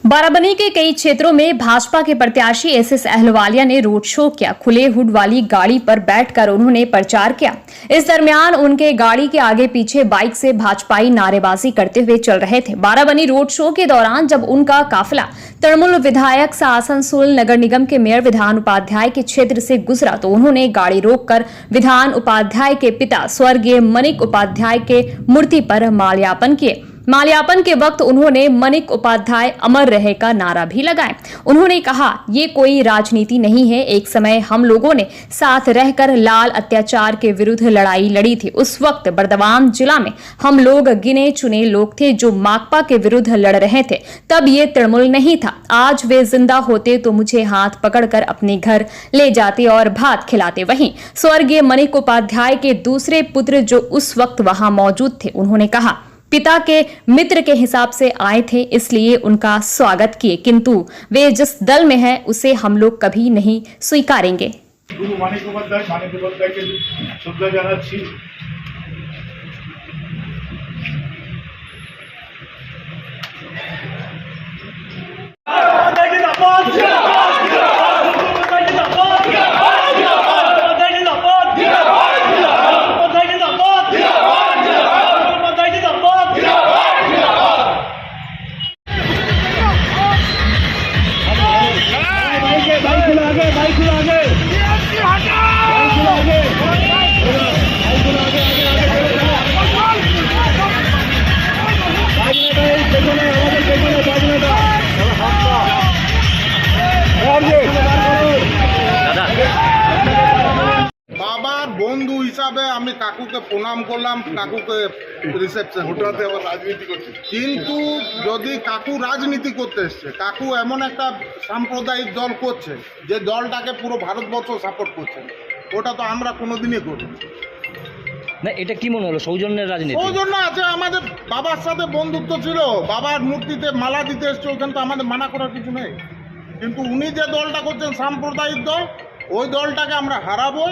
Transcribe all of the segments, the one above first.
बाराबंकी के कई क्षेत्रों में भाजपा के प्रत्याशी एसएस अहलुवालिया ने रोड शो किया। खुले हुड वाली गाड़ी पर बैठकर उन्होंने प्रचार किया। इस दरमियान उनके गाड़ी के आगे पीछे बाइक से भाजपाई नारेबाजी करते हुए चल रहे थे। बाराबंकी रोड शो के दौरान जब उनका काफिला तृणमूल विधायक आसनसोल नगर निगम के मेयर विधान उपाध्याय के क्षेत्र से गुजरा तो उन्होंने गाड़ी रोककर विधान उपाध्याय के पिता स्वर्गीय मनिक उपाध्याय के मूर्ति पर माल्यार्पण किए। माल्यार्पण के वक्त उन्होंने मनिक उपाध्याय अमर रहे का नारा भी लगाया। उन्होंने कहा, ये कोई राजनीति नहीं है। एक समय हम लोगों ने साथ रहकर लाल अत्याचार के विरुद्ध लड़ाई लड़ी थी। उस वक्त बर्दवान जिला में हम लोग गिने चुने लोग थे जो माकपा के विरुद्ध लड़ रहे थे। तब ये तृणमूल नहीं था। आज वे जिंदा होते तो मुझे हाथ पकड़कर अपने घर ले जाते और भात खिलाते। वहीं स्वर्गीय मनिक उपाध्याय के दूसरे पुत्र जो उस वक्त वहां मौजूद थे, उन्होंने कहा, पिता के मित्र के हिसाब से आए थे इसलिए उनका स्वागत किए, किंतु वे जिस दल में है उसे हम लोग कभी नहीं स्वीकारेंगे। गुरु मानिक उपाध्याय के श्रद्धा जानाচ্ছি। বাবার বন্ধু হিসাবে আমি কাকুকে প্রণাম করলাম, কাকুকে রিসেপশন ওটাতে আবার রাজনীতি করছে। কিন্তু যদি কাকু রাজনীতি করতে এসছে, কাকু এমন একটা সাম্প্রদায়িক দল করছে যে দলটাকে পুরো ভারতবর্ষ সাপোর্ট করছে, ওটা তো আমরা কোনোদিনই করি না। এটা কি মনে হলো সৌজন্যের রাজনীতি? সৌজন্য আছে, আমাদের বাবার সাথে বন্ধুত্ব ছিল, বাবার মূর্তিতে মালা দিতে এসছে, ওখানে তো আমাদের মানা করার কিছু নেই। কিন্তু উনি যে দলটা করছেন সাম্প্রদায়িক দল, ওই দলটাকে আমরা হারাবো।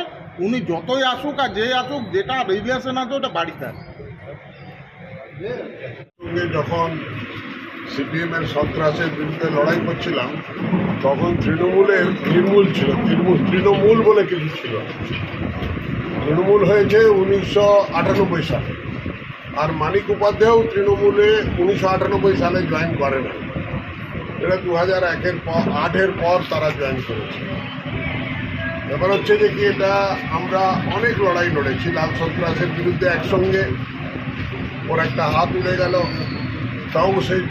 উনি যতই আসুক আর যে আসুক, যেটা রিলেশন আছে ওটা বাড়িতে আছে। যখন সিপিএম এর সন্ত্রাসের বিরুদ্ধে লড়াই করছিলাম তখন তৃণমূল ছিল, তৃণমূল বলে কিছু ছিল। তৃণমূল হয়েছে 1998 সালে, আর মানিক উপাধ্যায়ও তৃণমূলে 1998 সালে জয়েন করে না। এটা 2008-এর পর তারা জয়েন করেছে। ব্যাপার হচ্ছে যে কি, এটা আমরা অনেক লড়াই লড়েছি লাল সন্ত্রাসের বিরুদ্ধে একসঙ্গে। ওর একটা হাত উড়ে গেল, তাও সেই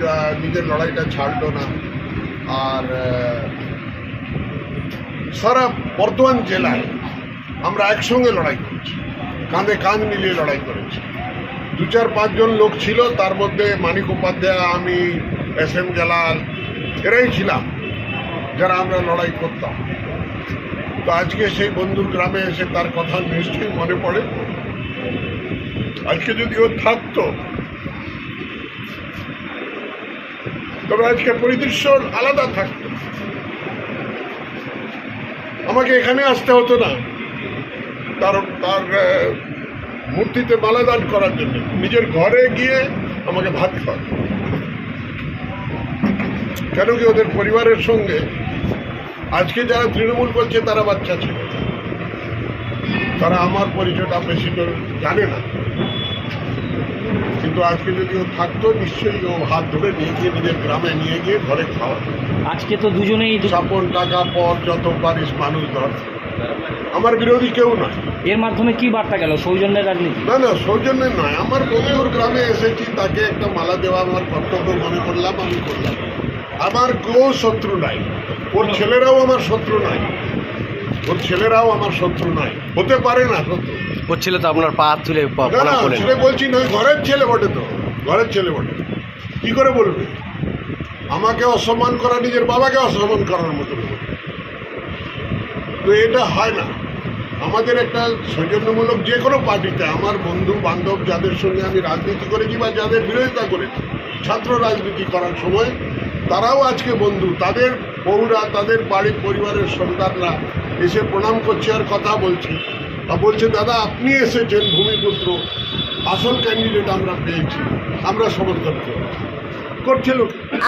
নিজের লড়াইটা ছাড়লো না। আর সারা বর্ধমান জেলায় আমরা একসঙ্গে লড়াই করেছি, কাঁধে কাঁধ মিলিয়ে লড়াই করেছি। 2-4-5 জন লোক ছিল, তার মধ্যে মানিক উপাধ্যায়, আমি, SM জালাল, এরাই ছিলাম যারা আমরা লড়াই করতাম। তো আজকে সেই বন্ধুর গ্রামে এসে তার কথা নিশ্চয়ই মনে পড়ে। আজকে যদি ও থাকতো তবে আজকে পরিদৃশ্য আলাদা থাকতো। আমাকে এখানে আসতে হতো না তার মূর্তিতে মালাদান করার জন্য। নিজের ঘরে গিয়ে আমাকে ভাত খাওয়াতো। কেন কি, ওদের পরিবারের সঙ্গে আজকে যারা তৃণমূল করছে তারা বাচ্চা ছিল, তারা আমার পরিচয়টা বেশি করে জানে না। কিন্তু আজকে যদি ও থাকতো নিশ্চয়ই ও হাত ধরে নিয়ে গিয়ে নিজের গ্রামে নিয়ে গিয়ে ঘরে খাওয়াতো। আজকে তো দুজনেই সাপন টাকা পর যত পারিস মানুষ ধর, আমার বিরোধী কেউ নয়। এর মাধ্যমে কি বার্তা গেল সৌজন্যের রাজনীতি? না না, সৌজন্যের নয়। আমার বন্ধুর গ্রামে এসেছি, তাকে একটা মালা দেওয়া আমার কর্তব্য মনে করলাম, আমি করলাম। আমার কেউ শত্রু নাই, ওর ছেলেরাও আমার শত্রু নাই, ওর ছেলেরাও আমার শত্রু নাই, হতে পারে না শত্রু। ওর ছেলে তো আপনার পা তুলে ছেলে বলছি না, ঘরের ছেলে বটে, তো ঘরের ছেলে বটে, কি করে বলবে? আমাকে অসম্মান করা নিজের বাবাকে অসম্মান করার মতো। তো এটা হয় না। আমাদের একটা সৌজন্যমূলক যে কোনো পার্টিতে আমার বন্ধু বান্ধব যাদের সঙ্গে আমি রাজনীতি করেছি বা যাদের বিরোধিতা করেছি, ছাত্র রাজনীতি করার সময়, তারাও আজকে বন্ধু। তাদের বউরা, তাদের বাড়ির পরিবারের সন্তানরা এসে প্রণাম করছে আর কথা বলছে, আর বলছে, দাদা আপনি এসেছেন ভূমিপুত্র, আসল ক্যান্ডিডেট আমরা পেয়েছি, আমরা সমর্থন করি। করছিল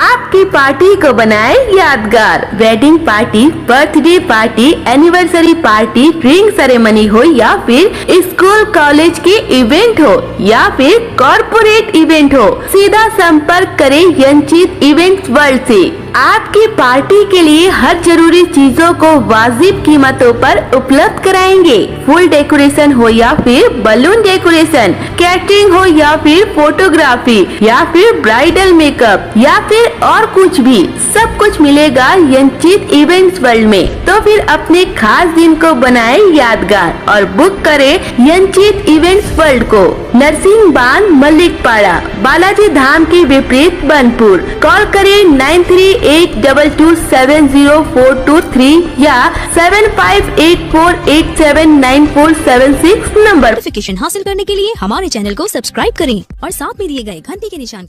आपकी पार्टी को बनाए यादगार। Wedding party, birthday party, anniversary party, ring ceremony हो या फिर स्कूल कॉलेज के इवेंट हो या फिर कॉर्पोरेट इवेंट हो, सीधा संपर्क करें यंचित इवेंट्स वर्ल्ड से। आपकी पार्टी के लिए हर जरूरी चीजों को वाजिब कीमतों पर उपलब्ध कराएंगे। फुल डेकोरेशन हो या फिर बलून डेकोरेशन, कैटरिंग हो या फिर फोटोग्राफी या फिर ब्राइडल मेकअप या फिर और कुछ भी, सब कुछ मिलेगा यंचित इवेंट्स वर्ल्ड में। तो फिर अपने खास दिन को बनाए यादगार और बुक करें यंचित इवेंट्स वर्ल्ड को। नरसिंह बांध, मल्लिकपाड़ा, बालाजी धाम के विपरीत बनपुर। कॉल करें 9382270423 या 7584879476 नंबर। नोटिफिकेशन हासिल करने के लिए हमारे चैनल को सब्सक्राइब करें और साथ में दिए गए घंटी के निशान को